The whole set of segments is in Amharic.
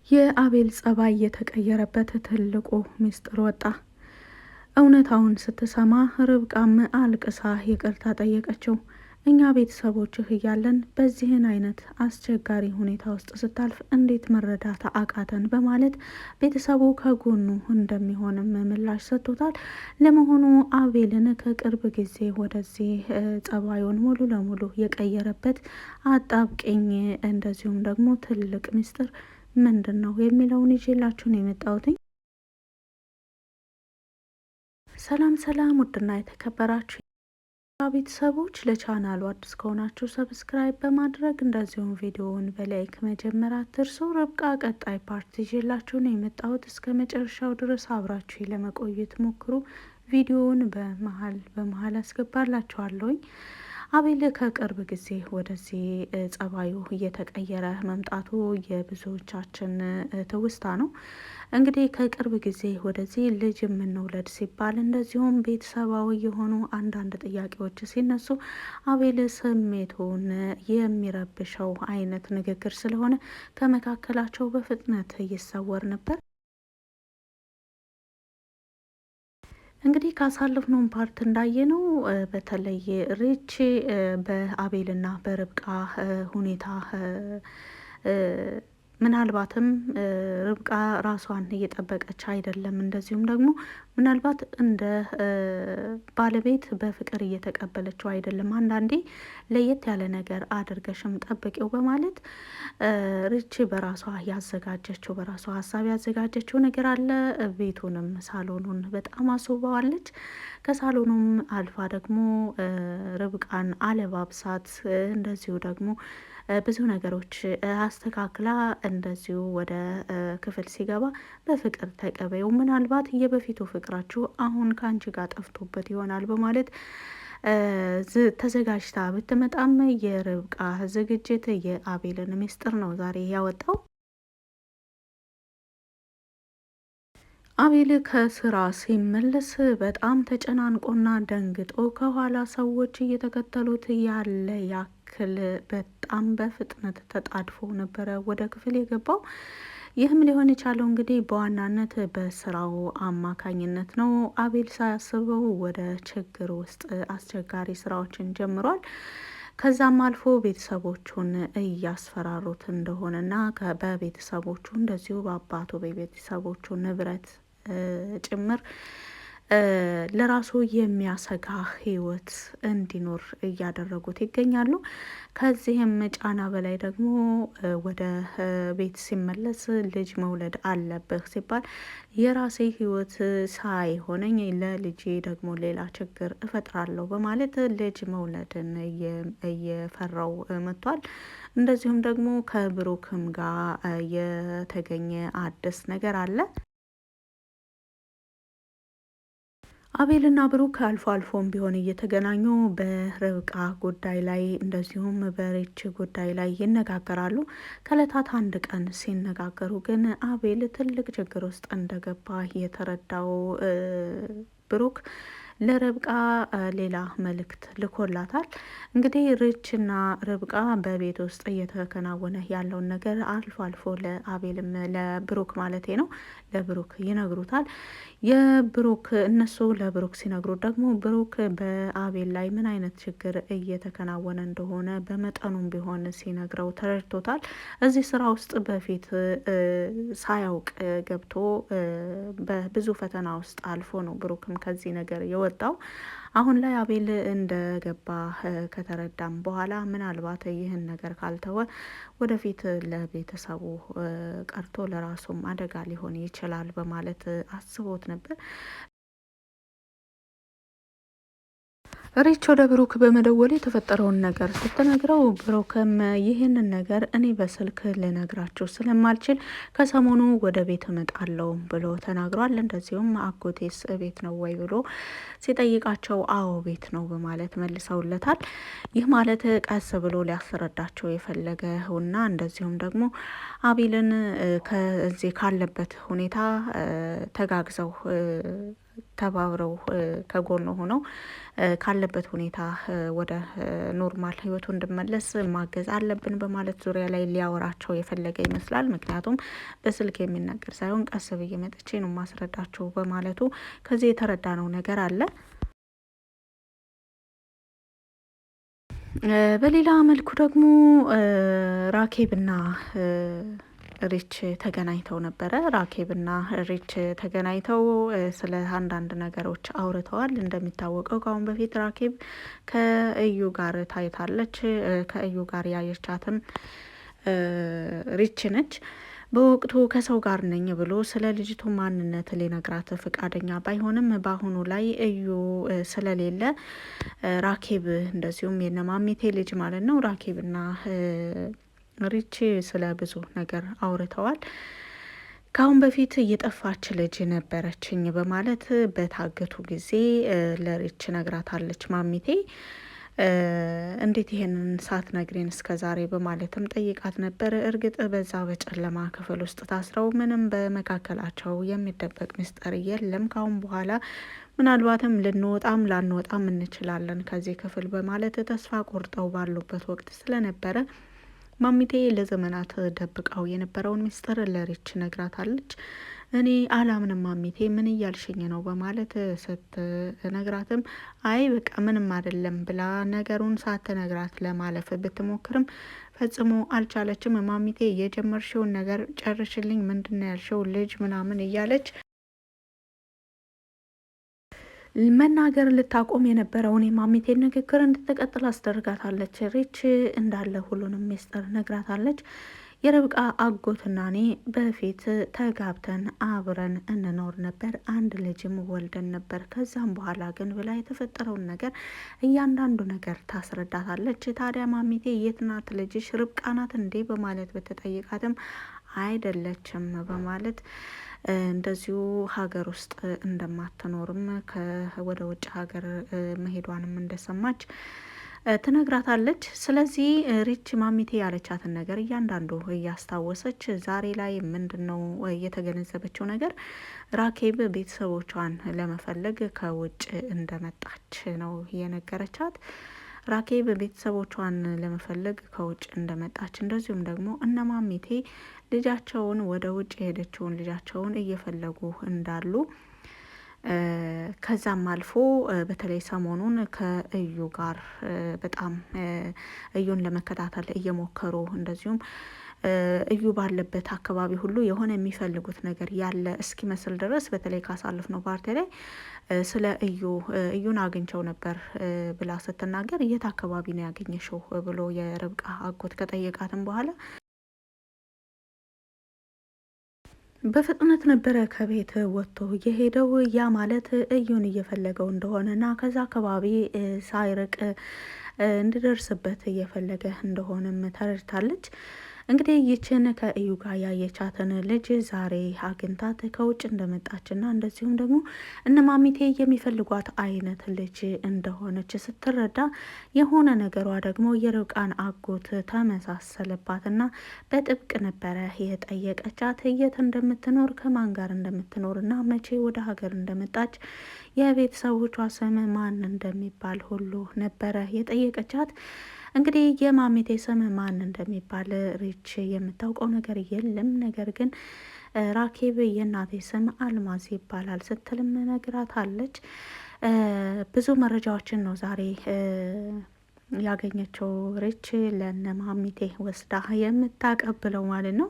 የአቤል ጸባይ የተቀየረበት ትልቁ ምስጢር ወጣ። እውነታውን ስትሰማ ርብቃም አልቅሳ ይቅርታ ጠየቀችው። እኛ ቤተሰቦችህ እያለን በዚህን አይነት አስቸጋሪ ሁኔታ ውስጥ ስታልፍ እንዴት መረዳት አቃተን? በማለት ቤተሰቡ ከጎኑ እንደሚሆንም ምላሽ ሰጥቶታል። ለመሆኑ አቤልን ከቅርብ ጊዜ ወደዚህ ጸባዩን ሙሉ ለሙሉ የቀየረበት አጣብቂኝ እንደዚሁም ደግሞ ትልቅ ምስጢር ምንድን ነው የሚለውን ይዤላችሁን የመጣሁትኝ። ሰላም ሰላም፣ ውድና የተከበራችሁ ቤተሰቦች ለቻናሉ አዲስ ከሆናችሁ ሰብስክራይብ በማድረግ እንደዚሁም ቪዲዮውን በላይክ መጀመር አትርሱ። ርብቃ ቀጣይ ፓርት ይዤላችሁን የመጣሁት እስከ መጨረሻው ድረስ አብራችሁ ለመቆየት ሞክሩ። ቪዲዮውን በመሀል አስገባላችኋለሁኝ። አቤል ከቅርብ ጊዜ ወደዚህ ጸባዩ እየተቀየረ መምጣቱ የብዙዎቻችን ትውስታ ነው። እንግዲህ ከቅርብ ጊዜ ወደዚህ ልጅ የምንውለድ ሲባል እንደዚሁም ቤተሰባዊ የሆኑ አንዳንድ ጥያቄዎች ሲነሱ አቤል ስሜቱን የሚረብሸው አይነት ንግግር ስለሆነ ከመካከላቸው በፍጥነት ይሰወር ነበር። እንግዲህ ካሳለፍነውን ፓርት እንዳየነው በተለይ ሪች በአቤልና በርብቃ ሁኔታ ምናልባትም ርብቃ ራሷን እየጠበቀች አይደለም፣ እንደዚሁም ደግሞ ምናልባት እንደ ባለቤት በፍቅር እየተቀበለችው አይደለም። አንዳንዴ ለየት ያለ ነገር አድርገሽም ጠብቂው በማለት ሪች በራሷ ሀሳብ ያዘጋጀችው ነገር አለ። ቤቱንም ሳሎኑን በጣም አስውበዋለች። ከሳሎኑም አልፋ ደግሞ ርብቃን አለባብሳት እንደዚሁ ደግሞ ብዙ ነገሮች አስተካክላ እንደዚሁ ወደ ክፍል ሲገባ በፍቅር ተቀበዩ፣ ምናልባት የበፊቱ ፍቅራችሁ አሁን ከአንቺ ጋር ጠፍቶበት ይሆናል በማለት ተዘጋጅታ ብትመጣም የርብቃ ዝግጅት የአቤልን ምስጢር ነው ዛሬ ያወጣው። አቤል ከስራ ሲመለስ በጣም ተጨናንቆና ደንግጦ ከኋላ ሰዎች እየተከተሉት ያለ ያክል በጣም በፍጥነት ተጣድፎ ነበረ ወደ ክፍል የገባው። ይህም ሊሆን የቻለው እንግዲህ በዋናነት በስራው አማካኝነት ነው። አቤል ሳያስበው ወደ ችግር ውስጥ አስቸጋሪ ስራዎችን ጀምሯል። ከዛም አልፎ ቤተሰቦቹን እያስፈራሩት እንደሆነና በቤተሰቦቹ እንደዚሁ በአባቱ በቤተሰቦቹ ንብረት ጭምር ለራሱ የሚያሰጋ ህይወት እንዲኖር እያደረጉት ይገኛሉ። ከዚህም ጫና በላይ ደግሞ ወደ ቤት ሲመለስ ልጅ መውለድ አለብህ ሲባል የራሴ ህይወት ሳይሆነኝ ለልጄ ደግሞ ሌላ ችግር እፈጥራለሁ በማለት ልጅ መውለድን እየፈራው መጥቷል። እንደዚሁም ደግሞ ከብሩክም ጋር የተገኘ አዲስ ነገር አለ። አቤልና ብሩክ አልፎ አልፎም ቢሆን እየተገናኙ በርብቃ ጉዳይ ላይ እንደዚሁም በሬች ጉዳይ ላይ ይነጋገራሉ። ከእለታት አንድ ቀን ሲነጋገሩ ግን አቤል ትልቅ ችግር ውስጥ እንደገባ የተረዳው ብሩክ ለርብቃ ሌላ መልእክት ልኮላታል። እንግዲህ ርችና ርብቃ በቤት ውስጥ እየተከናወነ ያለውን ነገር አልፎ አልፎ ለአቤልም ለብሩክ ማለቴ ነው ለብሩክ ይነግሩታል። እነሱ ለብሩክ ሲነግሩት ደግሞ ብሩክ በአቤል ላይ ምን አይነት ችግር እየተከናወነ እንደሆነ በመጠኑም ቢሆን ሲነግረው ተረድቶታል። እዚህ ስራ ውስጥ በፊት ሳያውቅ ገብቶ በብዙ ፈተና ውስጥ አልፎ ነው ብሩክም ከዚህ ነገር የወጣው። አሁን ላይ አቤል እንደገባ ከተረዳም በኋላ ምናልባት ይህን ነገር ካልተወ ወደፊት ለቤተሰቡ ቀርቶ ለራሱም አደጋ ሊሆን ይችላል በማለት አስቦት ነበር። ሪች ወደ ብሩክ በመደወል የተፈጠረውን ነገር ስትነግረው ብሩክም ይህንን ነገር እኔ በስልክ ልነግራችሁ ስለማልችል ከሰሞኑ ወደ ቤት እመጣለሁ ብሎ ተናግሯል። እንደዚሁም አጎቴስ ቤት ነው ወይ ብሎ ሲጠይቃቸው አዎ ቤት ነው በማለት መልሰውለታል። ይህ ማለት ቀስ ብሎ ሊያስረዳቸው የፈለገውና እንደዚሁም ደግሞ አቤልን ከዚህ ካለበት ሁኔታ ተጋግዘው ተባብረው ከጎኑ ሆነው ካለበት ሁኔታ ወደ ኖርማል ህይወቱ እንዲመለስ ማገዝ አለብን በማለት ዙሪያ ላይ ሊያወራቸው የፈለገ ይመስላል። ምክንያቱም በስልክ የሚነገር ሳይሆን ቀስ ብዬ መጥቼ ነው ማስረዳቸው በማለቱ ከዚህ የተረዳነው ነገር አለ። በሌላ መልኩ ደግሞ ራኬብና ሪች ተገናኝተው ነበረ። ራኬብና ሪች ተገናኝተው ስለ አንዳንድ ነገሮች አውርተዋል። እንደሚታወቀው ከአሁን በፊት ራኬብ ከእዩ ጋር ታይታለች። ከእዩ ጋር ያየቻትም ሪች ነች። በወቅቱ ከሰው ጋር ነኝ ብሎ ስለ ልጅቱ ማንነት ሊነግራት ፈቃደኛ ባይሆንም በአሁኑ ላይ እዩ ስለሌለ ራኬብ እንደዚሁም የነማሚቴ ልጅ ማለት ነው ራኬብና ሪች ስለ ብዙ ነገር አውርተዋል። ከአሁን በፊት የጠፋች ልጅ ነበረችኝ በማለት በታገቱ ጊዜ ለሪች ነግራታለች ማሚቴ። እንዴት ይሄንን ሳትነግሪን እስከ ዛሬ በማለትም ጠይቃት ነበር። እርግጥ በዛ በጨለማ ክፍል ውስጥ ታስረው ምንም በመካከላቸው የሚደበቅ ምስጢር የለም። ካሁን በኋላ ምናልባትም ልንወጣም ላንወጣም እንችላለን ከዚህ ክፍል በማለት ተስፋ ቆርጠው ባሉበት ወቅት ስለነበረ ማሚቴ ለዘመናት ደብቃው የነበረውን ምስጢር ለሪች ነግራታለች። እኔ አላምንም ማሚቴ ምን እያልሽኝ ነው በማለት ስትነግራትም አይ በቃ ምንም አይደለም ብላ ነገሩን ሳትነግራት ለማለፍ ብትሞክርም ፈጽሞ አልቻለችም። ማሚቴ የጀመርሽውን ነገር ጨርሽልኝ፣ ምንድነው ያልሽው ልጅ ምናምን እያለች መናገር ልታቆም የነበረውን የማሚቴን ንግግር እንድትቀጥል አስደርጋታለች። ሪች እንዳለ ሁሉንም ሚስጥር ነግራታለች። የርብቃ አጎትና እኔ በፊት ተጋብተን አብረን እንኖር ነበር፣ አንድ ልጅም ወልደን ነበር። ከዛም በኋላ ግን ብላ የተፈጠረውን ነገር እያንዳንዱ ነገር ታስረዳታለች። ታዲያ ማሚቴ የት ናት ልጅሽ? ርብቃ ናት እንዴ በማለት ብትጠይቃትም አይደለችም በማለት እንደዚሁ ሀገር ውስጥ እንደማትኖርም ወደ ውጭ ሀገር መሄዷንም እንደሰማች ትነግራታለች። ስለዚህ ሪች ማሚቴ ያለቻትን ነገር እያንዳንዱ እያስታወሰች ዛሬ ላይ ምንድን ነው የተገነዘበችው ነገር ራኬብ ቤተሰቦቿን ለመፈለግ ከውጭ እንደመጣች ነው የነገረቻት። ራኬብ ቤተሰቦቿን ለመፈለግ ከውጭ እንደመጣች እንደዚሁም ደግሞ እነ ማሚቴ ልጃቸውን ወደ ውጭ የሄደችውን ልጃቸውን እየፈለጉ እንዳሉ ከዛም አልፎ በተለይ ሰሞኑን ከእዩ ጋር በጣም እዩን ለመከታተል እየሞከሩ እንደዚሁም እዩ ባለበት አካባቢ ሁሉ የሆነ የሚፈልጉት ነገር ያለ እስኪመስል ድረስ በተለይ ካሳለፍነው ፓርቲ ላይ ስለ እዩን አግኝቸው ነበር ብላ ስትናገር የት አካባቢ ነው ያገኘሽው ብሎ የርብቃ አጎት ከጠየቃትም በኋላ በፍጥነት ነበረ ከቤት ወጥቶ የሄደው። ያ ማለት እዩን እየፈለገው እንደሆነና ከዛ አካባቢ ሳይርቅ እንዲደርስበት እየፈለገ እንደሆነም ተረድታለች። እንግዲህ ይችን ከእዩ ጋር ያየቻትን ልጅ ዛሬ አግኝታት ከውጭ እንደመጣችና እንደዚሁም ደግሞ እነ ማሚቴ የሚፈልጓት አይነት ልጅ እንደሆነች ስትረዳ የሆነ ነገሯ ደግሞ የርብቃን አጎት ተመሳሰለባትና በጥብቅ ነበረ የጠየቀቻት የት እንደምትኖር ከማን ጋር እንደምትኖርና መቼ ወደ ሀገር እንደመጣች የቤተሰቦቿ ስም ማን እንደሚባል ሁሉ ነበረ የጠየቀቻት። እንግዲህ የማሚቴ ስም ማን እንደሚባል ሪች የምታውቀው ነገር የለም። ነገር ግን ራኬብ የእናቴ ስም አልማዝ ይባላል ስትልም ነግራታለች። ብዙ መረጃዎችን ነው ዛሬ ያገኘችው ሪች ለነ ማሚቴ ወስዳ የምታቀብለው ማለት ነው።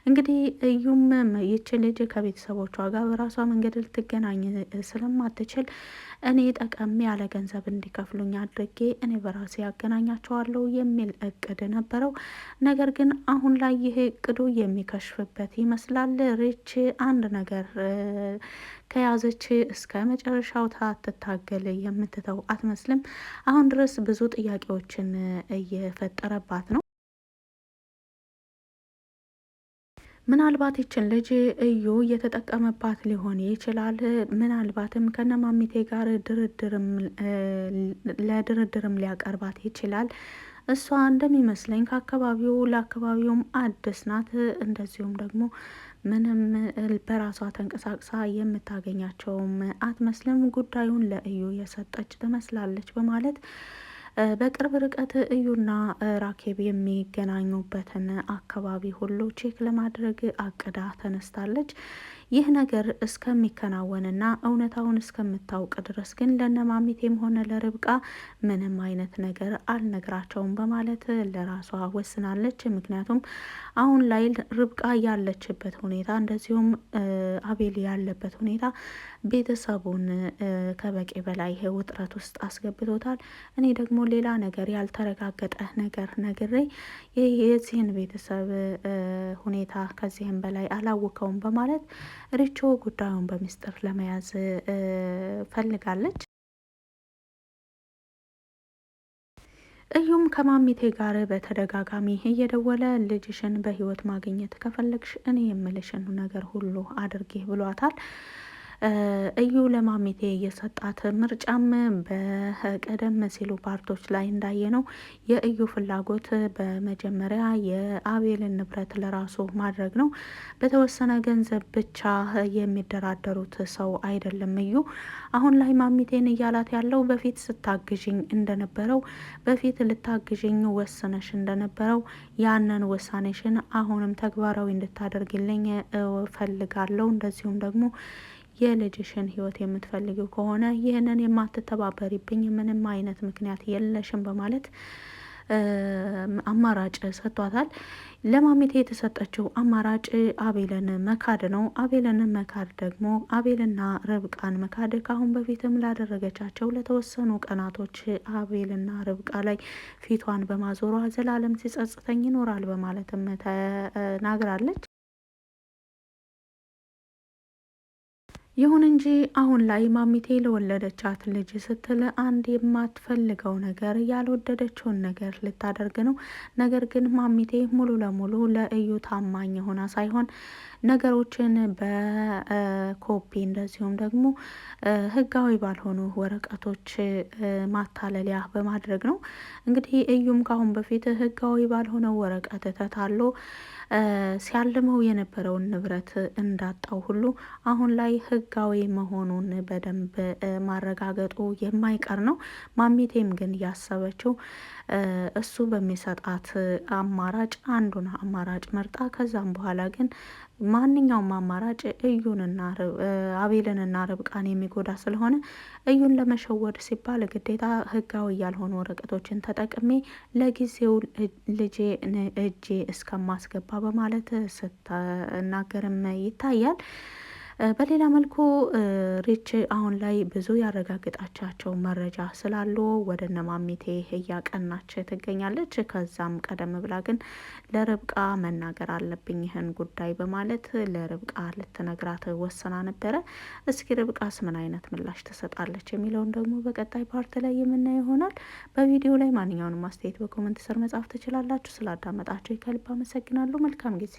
እንግዲህ እዩም ይች ልጅ ከቤተሰቦቿ ጋር በራሷ መንገድ ልትገናኝ ስለማትችል እኔ ጠቀም ያለ ገንዘብ እንዲከፍሉኝ አድርጌ እኔ በራሴ ያገናኛቸዋለሁ የሚል እቅድ ነበረው። ነገር ግን አሁን ላይ ይሄ እቅዱ የሚከሽፍበት ይመስላል። ሪች አንድ ነገር ከያዘች እስከ መጨረሻው ታትታገል የምትተው አትመስልም። አሁን ድረስ ብዙ ጥያቄዎችን እየፈጠረባት ነው። ምናልባት ይችን ልጅ እዩ እየተጠቀመባት ሊሆን ይችላል። ምናልባትም ከነማሚቴ ጋር ለድርድርም ሊያቀርባት ይችላል። እሷ እንደሚመስለኝ ከአካባቢው ለአካባቢውም አዲስ ናት። እንደዚሁም ደግሞ ምንም በራሷ ተንቀሳቅሳ የምታገኛቸውም አትመስልም። ጉዳዩን ለእዩ የሰጠች ትመስላለች በማለት በቅርብ ርቀት እዩና ራኬብ የሚገናኙበትን አካባቢ ሁሉ ቼክ ለማድረግ አቅዳ ተነስታለች። ይህ ነገር እስከሚከናወንና እውነታውን እስከምታውቅ ድረስ ግን ለነማሚቴም ሆነ ለርብቃ ምንም አይነት ነገር አልነግራቸውም በማለት ለራሷ ወስናለች። ምክንያቱም አሁን ላይ ርብቃ ያለችበት ሁኔታ እንደዚሁም አቤል ያለበት ሁኔታ ቤተሰቡን ከበቂ በላይ ውጥረት ውስጥ አስገብቶታል። እኔ ደግሞ ሌላ ነገር ያልተረጋገጠ ነገር ነግሬ የዚህን ቤተሰብ ሁኔታ ከዚህም በላይ አላውቀውም በማለት ሪቾ ጉዳዩን በሚስጥር ለመያዝ ፈልጋለች። እዩም ከማሚቴ ጋር በተደጋጋሚ እየደወለ ልጅሽን በህይወት ማግኘት ከፈለግሽ እኔ የምልሽን ነገር ሁሉ አድርጌ ብሏታል። እዩ ለማሚቴ የሰጣት ምርጫም በቀደም ሲሉ ፓርቶች ላይ እንዳየ ነው የእዩ ፍላጎት በመጀመሪያ የአቤልን ንብረት ለራሱ ማድረግ ነው። በተወሰነ ገንዘብ ብቻ የሚደራደሩት ሰው አይደለም እዩ። አሁን ላይ ማሚቴን እያላት ያለው በፊት ስታግዥኝ እንደነበረው በፊት ልታግዥኝ ወስነሽ እንደነበረው ያንን ውሳኔሽን አሁንም ተግባራዊ እንድታደርግልኝ እፈልጋለሁ። እንደዚሁም ደግሞ የልጅሽን ህይወት የምትፈልጊው ከሆነ ይህንን የማትተባበሪብኝ ምንም አይነት ምክንያት የለሽም በማለት አማራጭ ሰጥቷታል። ለማሚቴ የተሰጠችው አማራጭ አቤልን መካድ ነው። አቤልን መካድ ደግሞ አቤልና ርብቃን መካድ ከአሁን በፊትም ላደረገቻቸው ለተወሰኑ ቀናቶች አቤልና ርብቃ ላይ ፊቷን በማዞሯ ዘላለም ሲጸጽተኝ ይኖራል በማለትም ተናግራለች። ይሁን እንጂ አሁን ላይ ማሚቴ ለወለደቻት ልጅ ስትል አንድ የማትፈልገው ነገር ያልወደደችውን ነገር ልታደርግ ነው። ነገር ግን ማሚቴ ሙሉ ለሙሉ ለእዩ ታማኝ ሆና ሳይሆን ነገሮችን በኮፒ እንደዚሁም ደግሞ ህጋዊ ባልሆኑ ወረቀቶች ማታለሊያ በማድረግ ነው። እንግዲህ እዩም ካሁን በፊት ህጋዊ ባልሆነው ወረቀት ተታሎ ሲያልመው የነበረውን ንብረት እንዳጣው ሁሉ አሁን ላይ ህጋዊ መሆኑን በደንብ ማረጋገጡ የማይቀር ነው። ማሚቴም ግን ያሰበችው እሱ በሚሰጣት አማራጭ አንዱን አማራጭ መርጣ ከዛም በኋላ ግን ማንኛውም አማራጭ እዩንና አቤልንና ርብቃን የሚጎዳ ስለሆነ እዩን ለመሸወድ ሲባል ግዴታ ህጋዊ ያልሆኑ ወረቀቶችን ተጠቅሜ ለጊዜው ልጄ እጄ እስከማስገባ በማለት ስትናገርም ይታያል። በሌላ መልኩ ሪች አሁን ላይ ብዙ ያረጋግጣቻቸው መረጃ ስላሉ ወደ እነ ማሚቴ እያቀናች ትገኛለች። ከዛም ቀደም ብላ ግን ለርብቃ መናገር አለብኝ ይህን ጉዳይ በማለት ለርብቃ ልትነግራት ወስና ነበረ። እስኪ ርብቃስ ምን አይነት ምላሽ ትሰጣለች የሚለውን ደግሞ በቀጣይ ፓርት ላይ የምናየው ይሆናል። በቪዲዮ ላይ ማንኛውንም አስተያየት በኮመንት ስር መጻፍ ትችላላችሁ። ስላዳመጣችሁ ከልብ አመሰግናለሁ። መልካም ጊዜ